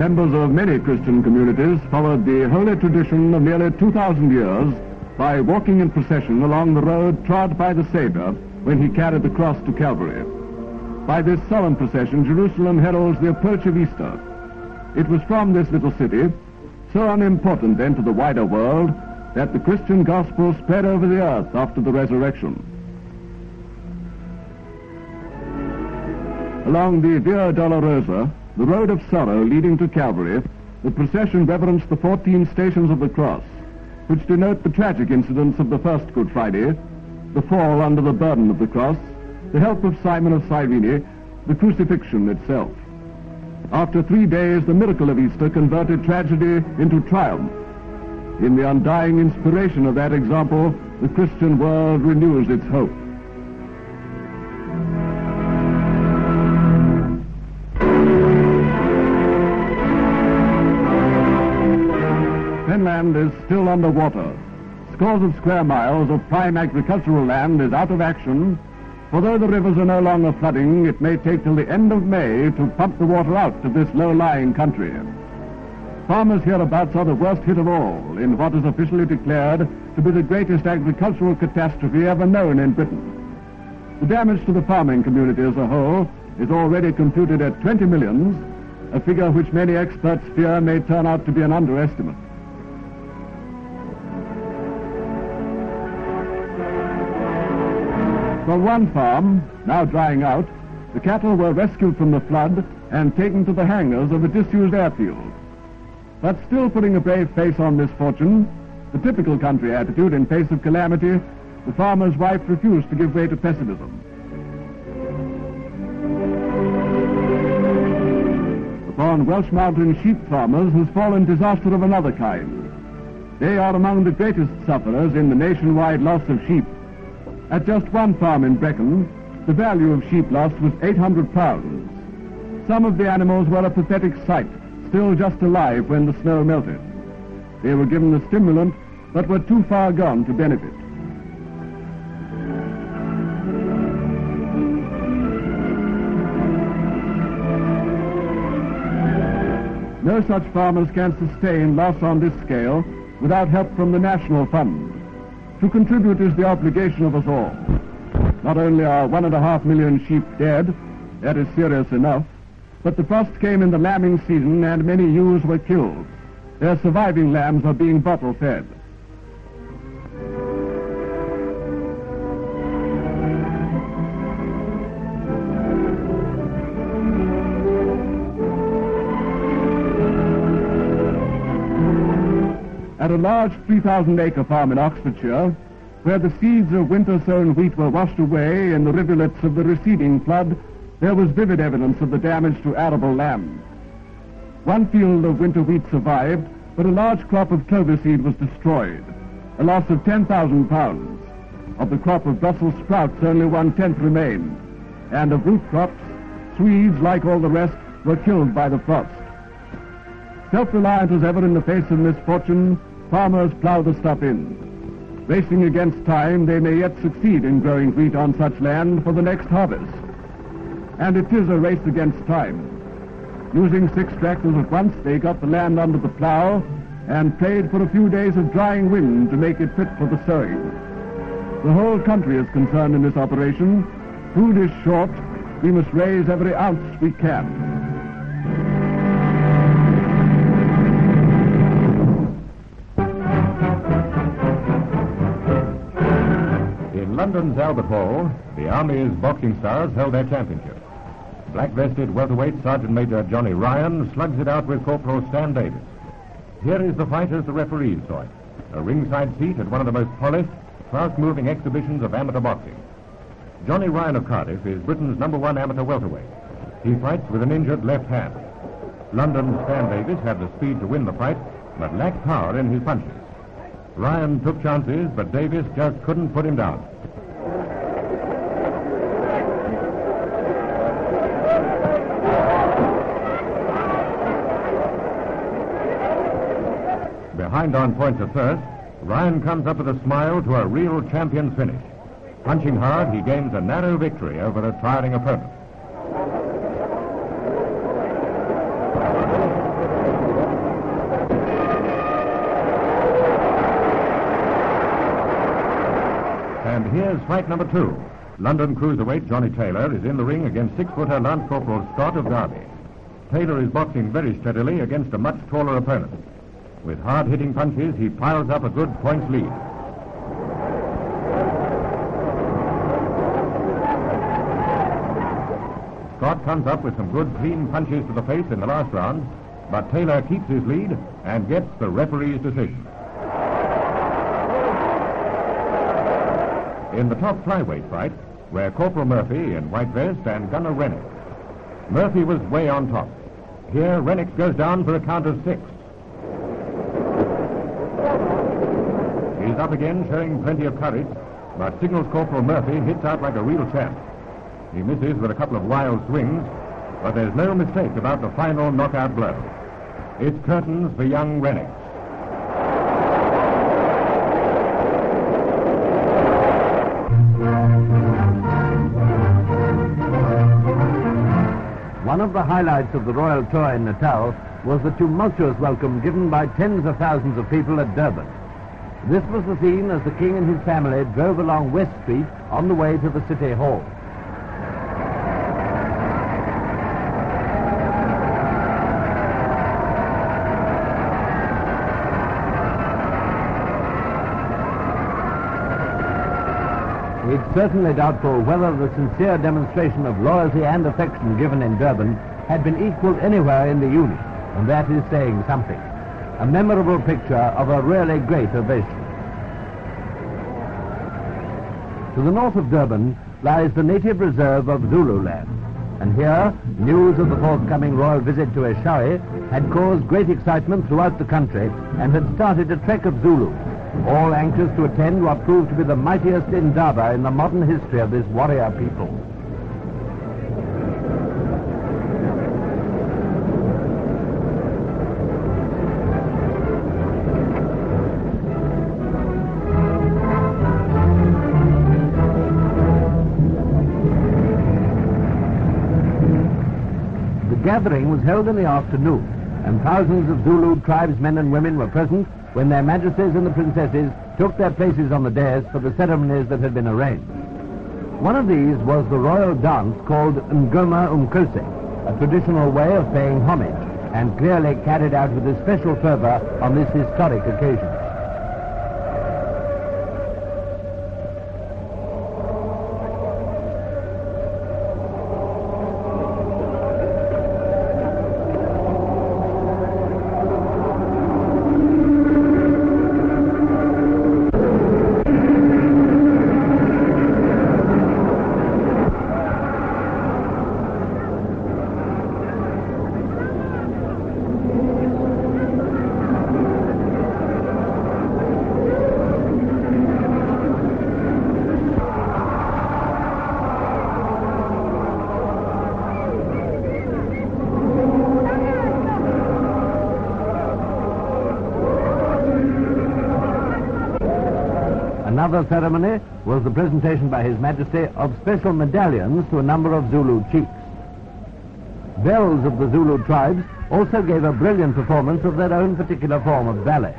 Members of many Christian communities followed the holy tradition of nearly 2,000 years by walking in procession along the road trod by the Savior when he carried the cross to Calvary. By this solemn procession, Jerusalem heralds the approach of Easter. It was from this little city, so unimportant then to the wider world, that the Christian gospel spread over the earth after the resurrection. Along the Via Dolorosa, the road of sorrow leading to Calvary, the procession reverenced the 14 stations of the cross, which denote the tragic incidents of the first Good Friday, the fall under the burden of the cross, the help of Simon of Cyrene, the crucifixion itself. After 3 days, the miracle of Easter converted tragedy into triumph. In the undying inspiration of that example, the Christian world renews its hope. Finland is still underwater. Scores of square miles of prime agricultural land is out of action, for though the rivers are no longer flooding, it may take till the end of May to pump the water out to this low-lying country. Farmers hereabouts are the worst hit of all in what is officially declared to be the greatest agricultural catastrophe ever known in Britain. The damage to the farming community as a whole is already computed at 20 millions, a figure which many experts fear may turn out to be an underestimate. From one farm, now drying out, the cattle were rescued from the flood and taken to the hangars of a disused airfield. But still putting a brave face on misfortune, the typical country attitude in face of calamity, the farmer's wife refused to give way to pessimism. Upon Welsh Mountain sheep farmers has fallen disaster of another kind. They are among the greatest sufferers in the nationwide loss of sheep. At just one farm in Brecon, the value of sheep lost was £800. Some of the animals were a pathetic sight, still just alive when the snow melted. They were given the stimulant, but were too far gone to benefit. No such farmers can sustain loss on this scale without help from the National Fund. To contribute is the obligation of us all. Not only are 1.5 million sheep dead, that is serious enough, but the frost came in the lambing season and many ewes were killed. Their surviving lambs are being bottle-fed. At a large 3,000-acre farm in Oxfordshire, where the seeds of winter-sown wheat were washed away in the rivulets of the receding flood, there was vivid evidence of the damage to arable land. One field of winter wheat survived, but a large crop of clover seed was destroyed, a loss of £10,000. Of the crop of Brussels sprouts, only 1/10 remained, and of root crops, Swedes, like all the rest, were killed by the frost. Self-reliant as ever in the face of misfortune, farmers plow the stuff in. Racing against time, they may yet succeed in growing wheat on such land for the next harvest. And it is a race against time. Using 6 tractors at once, they got the land under the plow and prayed for a few days of drying wind to make it fit for the sowing. The whole country is concerned in this operation. Food is short. We must raise every ounce we can. In London's Albert Hall, the Army's boxing stars held their championship. Black-vested welterweight Sergeant Major Johnny Ryan slugs it out with Corporal Stan Davis. Here is the fight as the referees saw it. A ringside seat at one of the most polished, fast-moving exhibitions of amateur boxing. Johnny Ryan of Cardiff is Britain's #1 amateur welterweight. He fights with an injured left hand. London's Stan Davis had the speed to win the fight, but lacked power in his punches. Ryan took chances, but Davis just couldn't put him down. Behind on points at first, Ryan comes up with a smile to a real champion's finish. Punching hard, he gains a narrow victory over a tiring opponent. And here's fight number 2. London cruiserweight Johnny Taylor is in the ring against 6-footer Lance Corporal Scott of Derby. Taylor is boxing very steadily against a much taller opponent. With hard-hitting punches, he piles up a good points lead. Scott comes up with some good clean punches to the face in the last round, but Taylor keeps his lead and gets the referee's decision. In the top flyweight fight were Corporal Murphy in white vest and Gunner Rennick. Murphy was way on top. Here, Rennick goes down for a count of 6. He's up again, showing plenty of courage, but signals Corporal Murphy hits out like a real champ. He misses with a couple of wild swings, but there's no mistake about the final knockout blow. It's curtains for young Rennick. One of the highlights of the Royal Tour in Natal was the tumultuous welcome given by tens of thousands of people at Durban. This was the scene as the King and his family drove along West Street on the way to the City Hall. It's certainly doubtful whether the sincere demonstration of loyalty and affection given in Durban had been equaled anywhere in the Union, and that is saying something. A memorable picture of a really great ovation. To the north of Durban lies the native reserve of Zululand, and here news of the forthcoming royal visit to Eshowe had caused great excitement throughout the country and had started a trek of Zulus, all anxious to attend what proved to be the mightiest indaba in the modern history of this warrior people. The gathering was held in the afternoon, and thousands of Zulu tribesmen and women were present when their majesties and the princesses took their places on the dais for the ceremonies that had been arranged. One of these was the royal dance called Ngoma Umkose, a traditional way of paying homage, and clearly carried out with especial fervor on this historic occasion. Another ceremony was the presentation by His Majesty of special medallions to a number of Zulu chiefs. Bells of the Zulu tribes also gave a brilliant performance of their own particular form of ballet.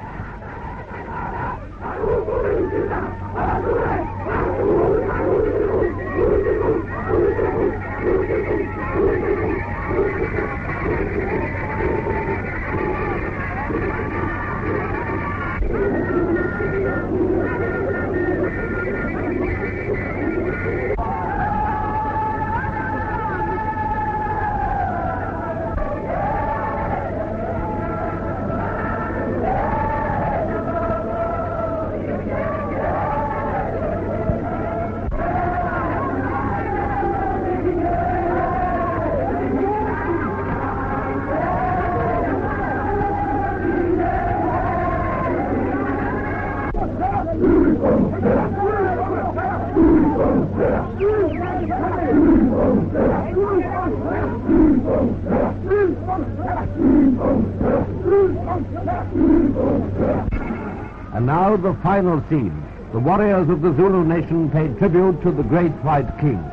And now the final scene. The warriors of the Zulu nation paid tribute to the great white king.